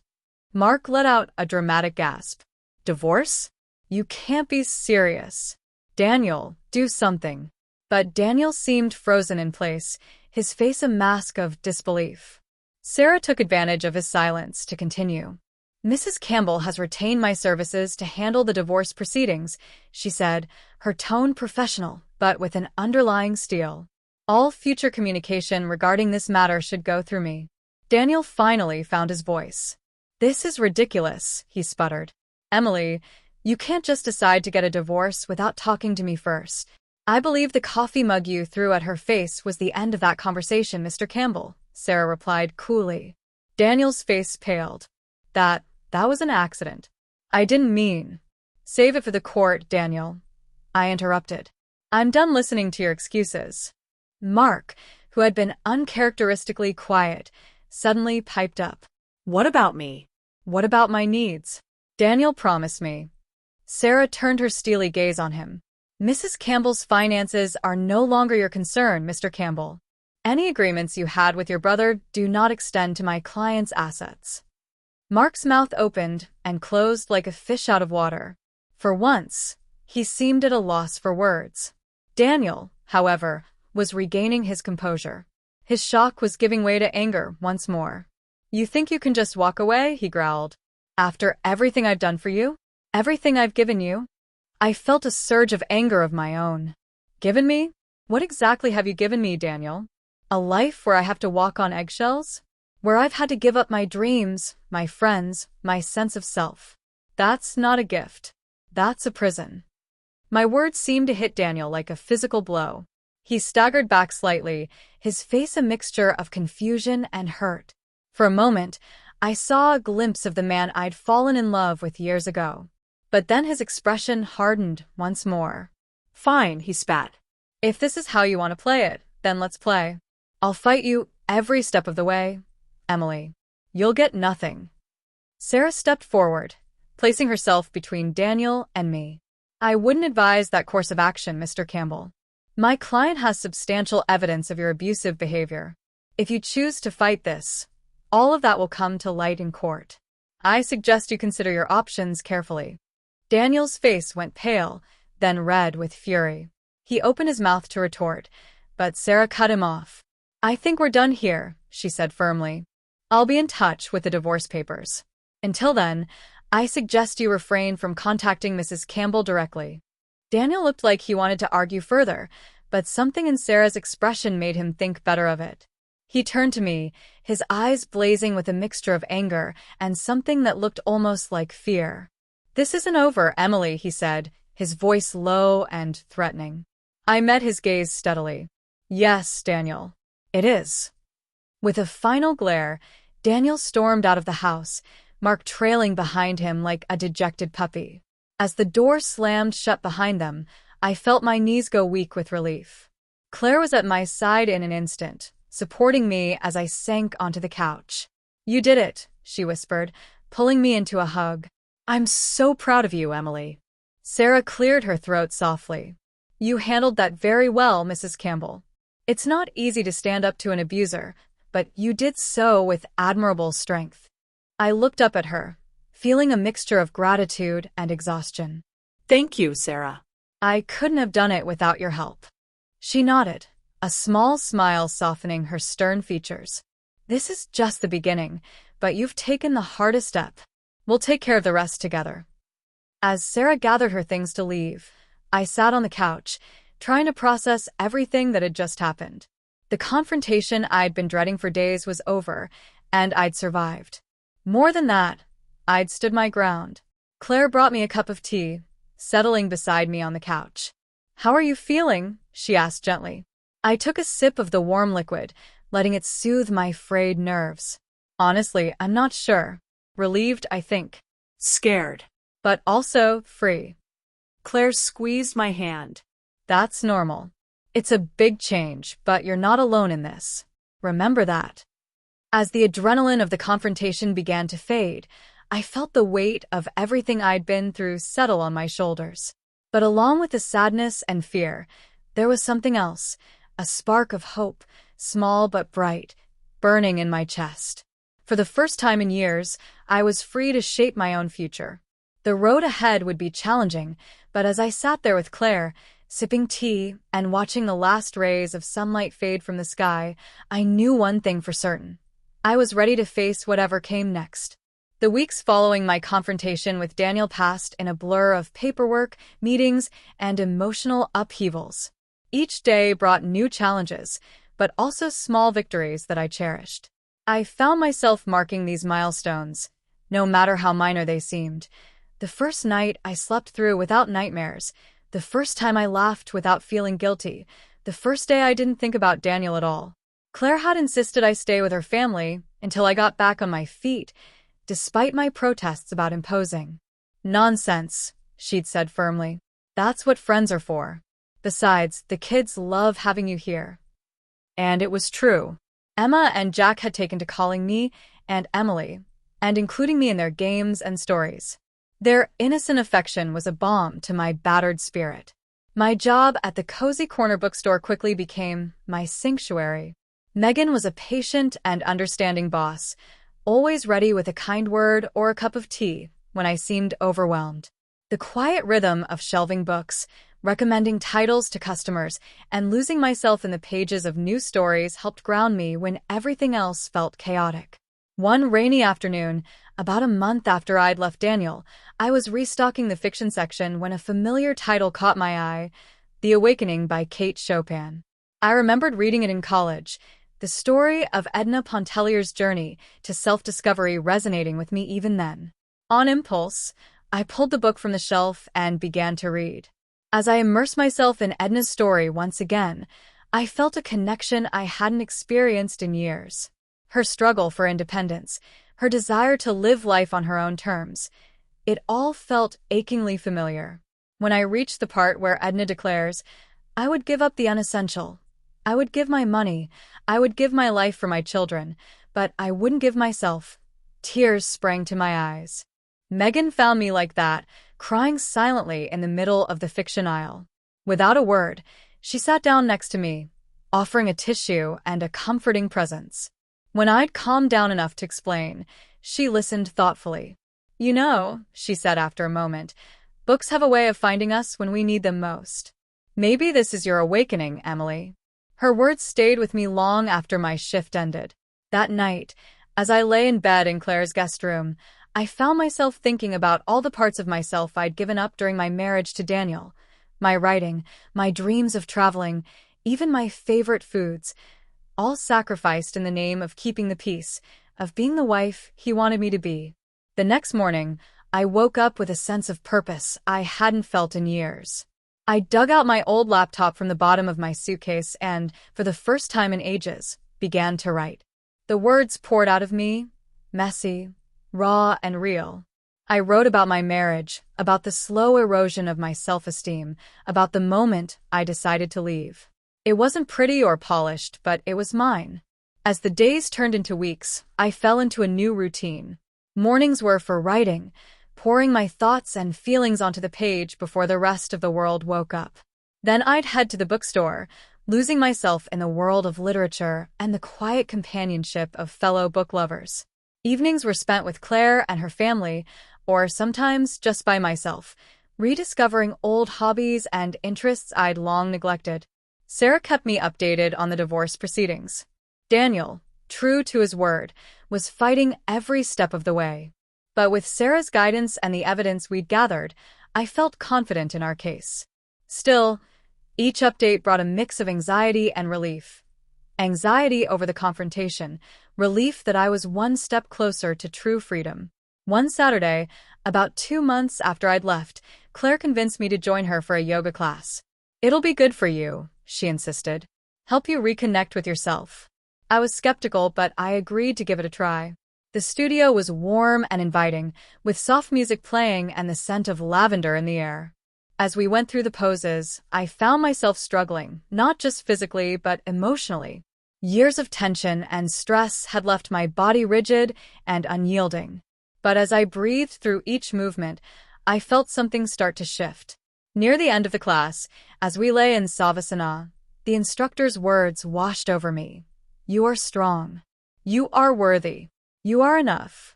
Mark let out a dramatic gasp. Divorce? You can't be serious. Daniel, do something. But Daniel seemed frozen in place, his face a mask of disbelief. Sarah took advantage of his silence to continue. Mrs. Campbell has retained my services to handle the divorce proceedings, she said, her tone professional, but with an underlying steel. All future communication regarding this matter should go through me. Daniel finally found his voice. This is ridiculous, he sputtered. Emily, you can't just decide to get a divorce without talking to me first. I believe the coffee mug you threw at her face was the end of that conversation, Mr. Campbell, Sarah replied coolly. Daniel's face paled. That was an accident. I didn't mean. Save it for the court, Daniel. I interrupted. I'm done listening to your excuses. Mark, who had been uncharacteristically quiet, suddenly piped up. What about me? What about my needs? Daniel promised me. Sarah turned her steely gaze on him. Mrs. Campbell's finances are no longer your concern, Mr. Campbell. Any agreements you had with your brother do not extend to my client's assets. Mark's mouth opened and closed like a fish out of water. For once, he seemed at a loss for words. Daniel, however, was regaining his composure. His shock was giving way to anger once more. You think you can just walk away? He growled. After everything I've done for you? Everything I've given you? I felt a surge of anger of my own. Given me? What exactly have you given me, Daniel? A life where I have to walk on eggshells? Where I've had to give up my dreams, my friends, my sense of self. That's not a gift. That's a prison. My words seemed to hit Daniel like a physical blow. He staggered back slightly, his face a mixture of confusion and hurt. For a moment, I saw a glimpse of the man I'd fallen in love with years ago. But then his expression hardened once more. Fine, he spat. If this is how you want to play it, then let's play. I'll fight you every step of the way. Emily, you'll get nothing. Sarah stepped forward, placing herself between Daniel and me. I wouldn't advise that course of action, Mr. Campbell. My client has substantial evidence of your abusive behavior. If you choose to fight this, all of that will come to light in court. I suggest you consider your options carefully. Daniel's face went pale, then red with fury. He opened his mouth to retort, but Sarah cut him off. I think we're done here, she said firmly. I'll be in touch with the divorce papers. Until then, I suggest you refrain from contacting Mrs. Campbell directly. Daniel looked like he wanted to argue further, but something in Sarah's expression made him think better of it. He turned to me, his eyes blazing with a mixture of anger and something that looked almost like fear. This isn't over, Emily, he said, his voice low and threatening. I met his gaze steadily. Yes, Daniel. It is. With a final glare, Daniel stormed out of the house, Mark trailing behind him like a dejected puppy. As the door slammed shut behind them, I felt my knees go weak with relief. Claire was at my side in an instant, supporting me as I sank onto the couch. You did it, she whispered, pulling me into a hug. I'm so proud of you, Emily. Sarah cleared her throat softly. You handled that very well, Mrs. Campbell. It's not easy to stand up to an abuser, but you did so with admirable strength. I looked up at her, feeling a mixture of gratitude and exhaustion. Thank you, Sarah. I couldn't have done it without your help. She nodded, a small smile softening her stern features. This is just the beginning, but you've taken the hardest step. We'll take care of the rest together. As Sarah gathered her things to leave, I sat on the couch, trying to process everything that had just happened. The confrontation I'd been dreading for days was over, and I'd survived. More than that, I'd stood my ground. Claire brought me a cup of tea, settling beside me on the couch. How are you feeling? She asked gently. I took a sip of the warm liquid, letting it soothe my frayed nerves. Honestly, I'm not sure. Relieved, I think. Scared. But also free. Claire squeezed my hand. That's normal. It's a big change, but you're not alone in this. Remember that. As the adrenaline of the confrontation began to fade, I felt the weight of everything I'd been through settle on my shoulders. But along with the sadness and fear, there was something else, a spark of hope, small but bright, burning in my chest. For the first time in years, I was free to shape my own future. The road ahead would be challenging, but as I sat there with Claire, sipping tea and watching the last rays of sunlight fade from the sky, I knew one thing for certain. I was ready to face whatever came next. The weeks following my confrontation with Daniel passed in a blur of paperwork, meetings, and emotional upheavals. Each day brought new challenges, but also small victories that I cherished. I found myself marking these milestones, no matter how minor they seemed. The first night I slept through without nightmares, the first time I laughed without feeling guilty, the first day I didn't think about Daniel at all. Claire had insisted I stay with her family until I got back on my feet, despite my protests about imposing. "Nonsense," she'd said firmly. "That's what friends are for. Besides, the kids love having you here." And it was true. Emma and Jack had taken to calling me and Emily, and including me in their games and stories. Their innocent affection was a balm to my battered spirit. My job at the Cozy Corner bookstore quickly became my sanctuary. Megan was a patient and understanding boss, always ready with a kind word or a cup of tea when I seemed overwhelmed. The quiet rhythm of shelving books, recommending titles to customers, and losing myself in the pages of new stories helped ground me when everything else felt chaotic. One rainy afternoon, about a month after I'd left Daniel, I was restocking the fiction section when a familiar title caught my eye, The Awakening by Kate Chopin. I remembered reading it in college, the story of Edna Pontellier's journey to self-discovery resonating with me even then. On impulse, I pulled the book from the shelf and began to read. As I immersed myself in Edna's story once again, I felt a connection I hadn't experienced in years. Her struggle for independence, her desire to live life on her own terms, it all felt achingly familiar. When I reached the part where Edna declares, "I would give up the unessential. I would give my money, I would give my life for my children, but I wouldn't give myself," tears sprang to my eyes. Megan found me like that, crying silently in the middle of the fiction aisle. Without a word, she sat down next to me, offering a tissue and a comforting presence. When I'd calmed down enough to explain, she listened thoughtfully. "You know," she said after a moment, "books have a way of finding us when we need them most. Maybe this is your awakening, Emily." Her words stayed with me long after my shift ended. That night, as I lay in bed in Claire's guest room, I found myself thinking about all the parts of myself I'd given up during my marriage to Daniel. My writing, my dreams of traveling, even my favorite foods, all sacrificed in the name of keeping the peace, of being the wife he wanted me to be. The next morning, I woke up with a sense of purpose I hadn't felt in years. I dug out my old laptop from the bottom of my suitcase and, for the first time in ages, began to write. The words poured out of me, messy, raw, and real. I wrote about my marriage, about the slow erosion of my self-esteem, about the moment I decided to leave. It wasn't pretty or polished, but it was mine. As the days turned into weeks, I fell into a new routine. Mornings were for writing, pouring my thoughts and feelings onto the page before the rest of the world woke up. Then I'd head to the bookstore, losing myself in the world of literature and the quiet companionship of fellow book lovers. Evenings were spent with Claire and her family, or sometimes just by myself, rediscovering old hobbies and interests I'd long neglected. Sarah kept me updated on the divorce proceedings. Daniel, true to his word, was fighting every step of the way. But with Sarah's guidance and the evidence we'd gathered, I felt confident in our case. Still, each update brought a mix of anxiety and relief. Anxiety over the confrontation, relief that I was one step closer to true freedom. One Saturday, about 2 months after I'd left, Claire convinced me to join her for a yoga class. "It'll be good for you," she insisted. "Help you reconnect with yourself." I was skeptical, but I agreed to give it a try. The studio was warm and inviting, with soft music playing and the scent of lavender in the air. As we went through the poses, I found myself struggling, not just physically, but emotionally. Years of tension and stress had left my body rigid and unyielding. But as I breathed through each movement, I felt something start to shift. Near the end of the class, as we lay in Savasana, the instructor's words washed over me. You are strong. You are worthy. You are enough.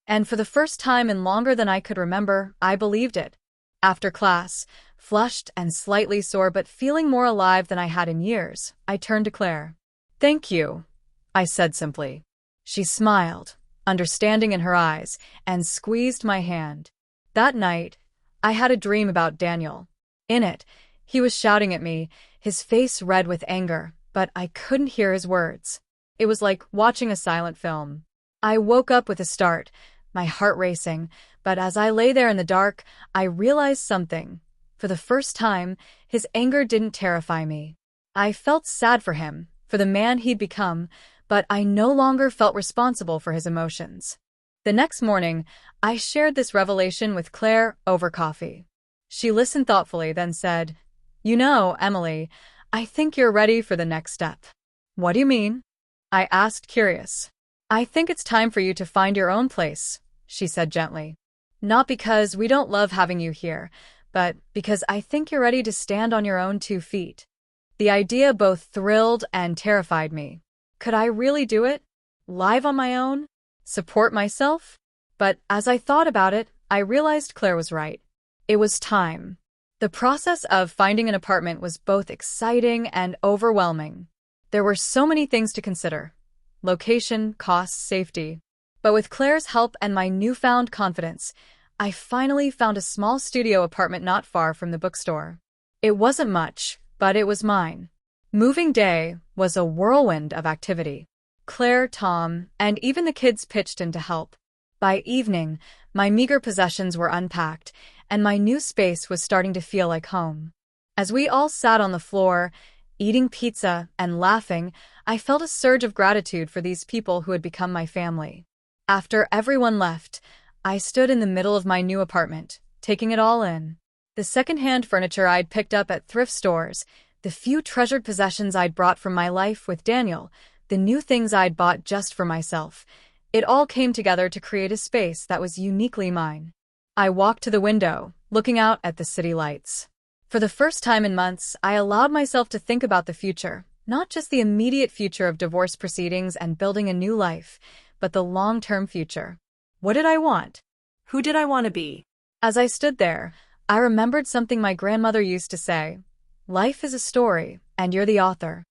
And for the first time in longer than I could remember, I believed it. After class, flushed and slightly sore but feeling more alive than I had in years, I turned to Claire. Thank you, I said simply. She smiled, understanding in her eyes, and squeezed my hand. That night, I had a dream about Daniel. In it, he was shouting at me, his face red with anger, but I couldn't hear his words. It was like watching a silent film. I woke up with a start, my heart racing, but as I lay there in the dark, I realized something. For the first time, his anger didn't terrify me. I felt sad for him, for the man he'd become, but I no longer felt responsible for his emotions. The next morning, I shared this revelation with Claire over coffee. She listened thoughtfully, then said, You know, Emily, I think you're ready for the next step. What do you mean? I asked, curious. I think it's time for you to find your own place, she said gently. Not because we don't love having you here, but because I think you're ready to stand on your own 2 feet. The idea both thrilled and terrified me. Could I really do it? Live on my own? Support myself? But as I thought about it, I realized Claire was right. It was time. The process of finding an apartment was both exciting and overwhelming. There were so many things to consider. Location, costs, safety. But with Claire's help and my newfound confidence, I finally found a small studio apartment not far from the bookstore. It wasn't much, but it was mine. Moving day was a whirlwind of activity. Claire, Tom, and even the kids pitched in to help. By evening, my meager possessions were unpacked, and my new space was starting to feel like home. As we all sat on the floor, eating pizza and laughing, I felt a surge of gratitude for these people who had become my family. After everyone left, I stood in the middle of my new apartment, taking it all in. The secondhand furniture I'd picked up at thrift stores, the few treasured possessions I'd brought from my life with Daniel, the new things I'd bought just for myself. It all came together to create a space that was uniquely mine. I walked to the window, looking out at the city lights. For the first time in months, I allowed myself to think about the future, not just the immediate future of divorce proceedings and building a new life, but the long-term future. What did I want? Who did I want to be? As I stood there, I remembered something my grandmother used to say. Life is a story, and you're the author.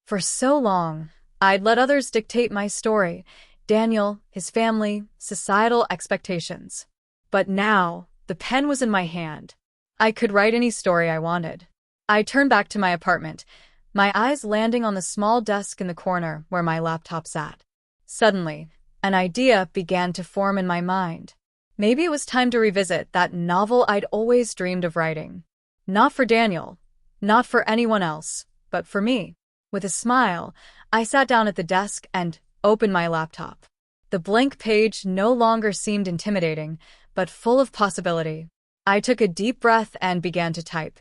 For so long, I'd let others dictate my story. Daniel, his family, societal expectations. But now, the pen was in my hand. I could write any story I wanted. I turned back to my apartment, my eyes landing on the small desk in the corner where my laptop sat. Suddenly, an idea began to form in my mind. Maybe it was time to revisit that novel I'd always dreamed of writing. Not for Daniel, not for anyone else, but for me. With a smile, I sat down at the desk and opened my laptop. The blank page no longer seemed intimidating, but full of possibility. I took a deep breath and began to type.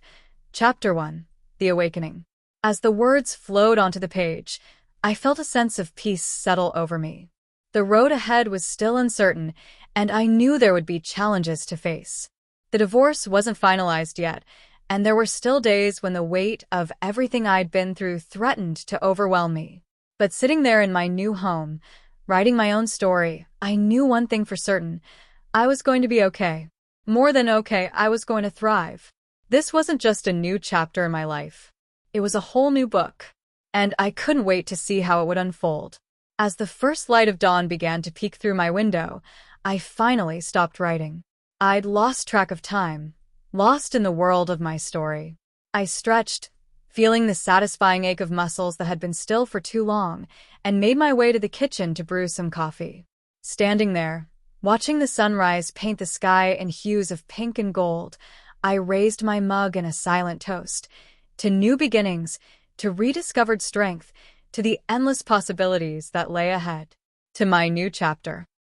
Chapter 1, The Awakening. As the words flowed onto the page, I felt a sense of peace settle over me. The road ahead was still uncertain, and I knew there would be challenges to face. The divorce wasn't finalized yet, and there were still days when the weight of everything I'd been through threatened to overwhelm me. But sitting there in my new home, writing my own story, I knew one thing for certain. I was going to be okay. More than okay, I was going to thrive. This wasn't just a new chapter in my life. It was a whole new book, and I couldn't wait to see how it would unfold. As the first light of dawn began to peek through my window, I finally stopped writing. I'd lost track of time, lost in the world of my story. I stretched, feeling the satisfying ache of muscles that had been still for too long, and made my way to the kitchen to brew some coffee. Standing there, watching the sunrise paint the sky in hues of pink and gold, I raised my mug in a silent toast. To new beginnings, to rediscovered strength, to the endless possibilities that lay ahead. To my new chapter.